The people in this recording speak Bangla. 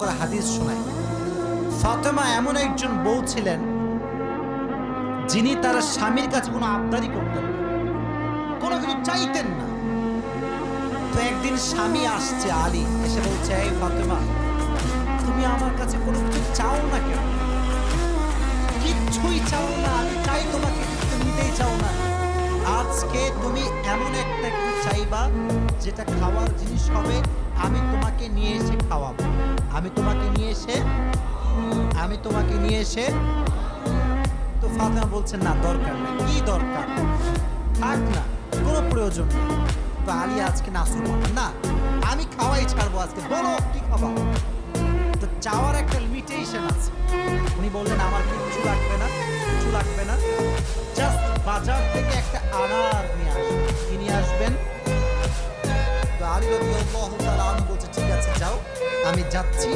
করা হাদিস শোনায়। ফাতেমা এমন একজন বউ ছিলেন যিনি তার স্বামীর কাছে কোনো আবদারি করতেন না, কোনো কিছু চাইতেন না। তো একদিন স্বামী আসছে, আলী এসে বলছে, এই ফাতেমা, তুমি আমার কাছে কোনো কিছু চাও না কেন? কিচ্ছুই চাও না, আমি চাই তোমাকে, কিন্তু নিতেই চাও না। আজকে তুমি এমন একটা কিছু চাইবা যেটা খাওয়ার জিনিস হবে, আমি তোমাকে নিয়ে এসে খাওয়াবো, আমি তোমাকে নিয়ে এসে। তো ফাতেমা বলছেন, না দরকার নেই। কি দরকার? থাক না, কোনো প্রয়োজন নেই। তো আলী আজকে নাফরমান, না আমি খাওয়াই ছাড়বো আজকে, বলো কি খাওয়া। তো চাওয়ার একটা লিমিটেশন আছে। উনি বললেন, আমার কিচ্ছু লাগবে না, কিছু লাগবে না, জাস্ট বাজার থেকে একটা আনার নিয়ে আসবেন। কি নিয়ে আসবেন? তো আলী রাদিয়াল্লাহু তাআলা আনহু বলছে, ঠিক আছে যাও, আমি যাচ্ছি।